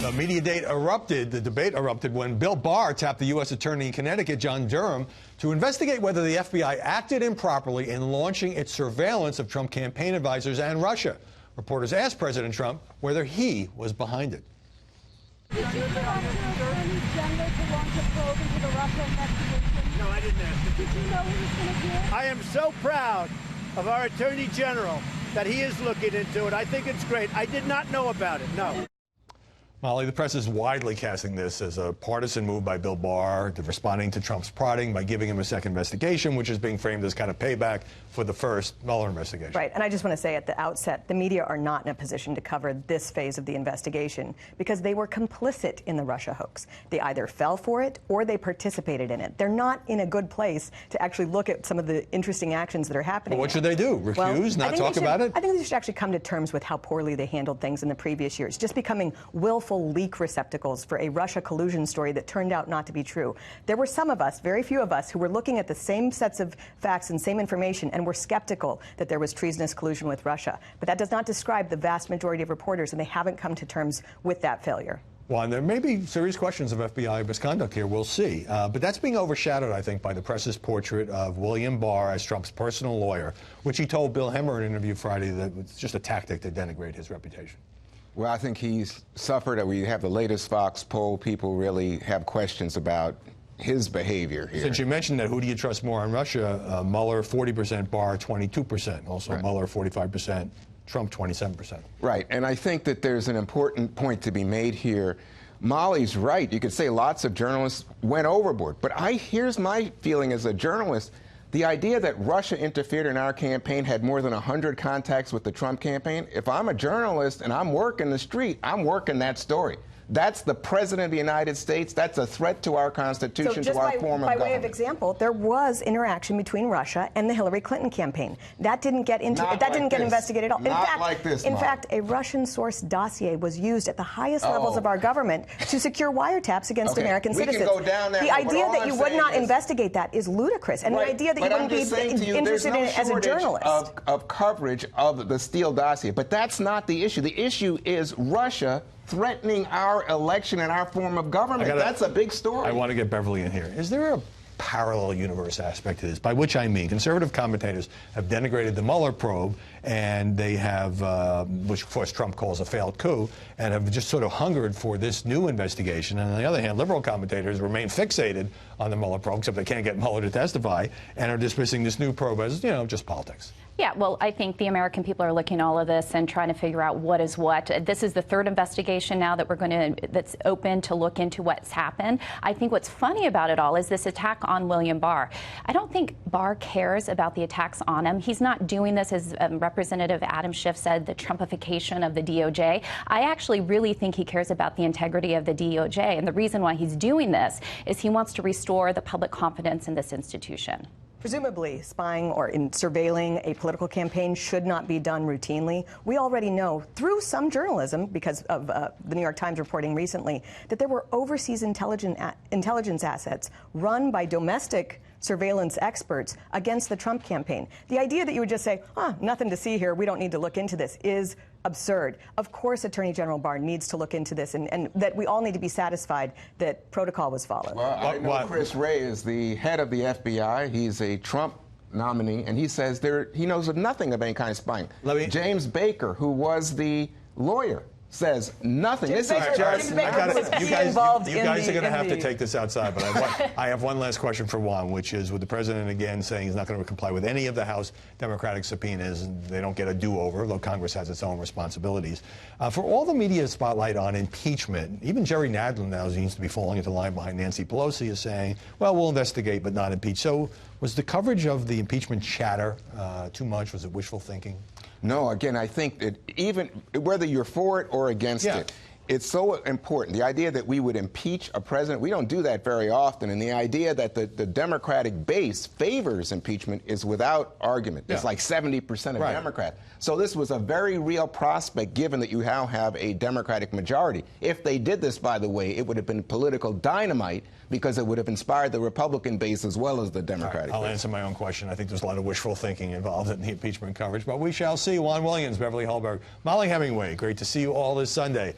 The media debate erupted when Bill Barr tapped the U.S. Attorney in Connecticut, John Durham, to investigate whether the FBI acted improperly in launching its surveillance of Trump campaign advisors and Russia. Reporters asked President Trump whether he was behind it. Did you direct your Attorney General to launch a probe into the Russia investigation? No, I didn't ask him. Did you know he was going to do it? I am so proud of our Attorney General that he is looking into it. I think it's great. I did not know about it, no. Molly, the press is widely casting this as a partisan move by Bill Barr, responding to Trump's prodding by giving him a second investigation, which is being framed as kind of payback for the first Mueller investigation. Right, and I just want to say at the outset, the media are not in a position to cover this phase of the investigation because they were complicit in the Russia hoax. They either fell for it or they participated in it. They're not in a good place to actually look at some of the interesting actions that are happening. Well, what should they do? Refuse, not talk about it? I think they should actually come to terms with how poorly they handled things in the previous years, just becoming willful leak receptacles for a Russia collusion story that turned out not to be true. There were some of us, very few of us, who were looking at the same sets of facts and same information and were skeptical that there was treasonous collusion with Russia. But that does not describe the vast majority of reporters, and they haven't come to terms with that failure. Well, and there may be serious questions of FBI misconduct here. We'll see. But that's being overshadowed, I think, by the press's portrait of William Barr as Trump's personal lawyer, which he told Bill Hemmer in an interview Friday that it's just a tactic to denigrate his reputation. Well, I think he's suffered. We have the latest Fox poll. People really have questions about his behavior here. Since you mentioned that, who do you trust more on Russia? Mueller, 40%, Barr, 22%. Also, right. Mueller, 45%, Trump, 27%. Right. And I think that there's an important point to be made here. Molly's right. You could say lots of journalists went overboard. But here's my feeling as a journalist. The idea that Russia interfered in our campaign, had more than 100 contacts with the Trump campaign, if I'm a journalist and I'm working the street, I'm working that story. That's the President of the United States. That's a threat to our Constitution, to our form of government. By way of example, there was interaction between Russia and the Hillary Clinton campaign. That didn't get investigated at all. In fact, a Russian-sourced dossier was used at the highest levels of our government to secure wiretaps against American citizens. We can go down that the idea that you would not investigate that is ludicrous, and the idea that you wouldn't be interested in it as a journalist. Of coverage of the Steele dossier, but that's not the issue. The issue is Russia threatening our election and our form of government. That's a big story. I want to get Beverly in here. Is there a parallel universe aspect to this? By which I mean, conservative commentators have denigrated the Mueller probe, and they have, which of course Trump calls a failed coup, and have just sort of hungered for this new investigation. And on the other hand, liberal commentators remain fixated on the Mueller probe, except they can't get Mueller to testify, and are dismissing this new probe as, just politics. Yeah, well, I think the American people are looking at all of this and trying to figure out what is what. This is the third investigation now that that's open to look into what's happened. I think what's funny about it all is this attack on William Barr. I don't think Barr cares about the attacks on him. He's not doing this, as Representative Adam Schiff said, the Trumpification of the DOJ. I actually really think he cares about the integrity of the DOJ. And the reason why he's doing this is he wants to restore the public confidence in this institution. Presumably, spying or surveilling a political campaign should not be done routinely. We already know through some journalism, because of the New York Times reporting recently, that there were overseas intelligence assets run by domestic surveillance experts against the Trump campaign. The idea that you would just say, nothing to see here, we don't need to look into this, is absurd. Of course, Attorney General Barr needs to look into this, and that we all need to be satisfied that protocol was followed. Well, I know Chris Wray is the head of the FBI. He's a Trump nominee, and he says he knows of nothing of any kind of spying. James Baker, who was the lawyer, says nothing. You guys are going to have to take this outside, but I have one last question for Juan, which is, with the president again saying he's not going to comply with any of the House Democratic subpoenas, and they don't get a do-over, though Congress has its own responsibilities. For all the media spotlight on impeachment, even Jerry Nadler now seems to be falling into line behind Nancy Pelosi, is saying, well, we'll investigate but not impeach. So was the coverage of the impeachment chatter too much? Was it wishful thinking? No, again, I think that even whether you're for it or against it, it's so important. The idea that we would impeach a president, we don't do that very often. And the idea that the Democratic base favors impeachment is without argument. It's like 70% of Democrats. So this was a very real prospect, given that you now have a Democratic majority. If they did this, by the way, it would have been political dynamite, because it would have inspired the Republican base as well as the Democratic base. I'll answer my own question. I think there's a lot of wishful thinking involved in the impeachment coverage, but we shall see. Juan Williams, Beverly Hallberg, Molly Hemingway, great to see you all this Sunday.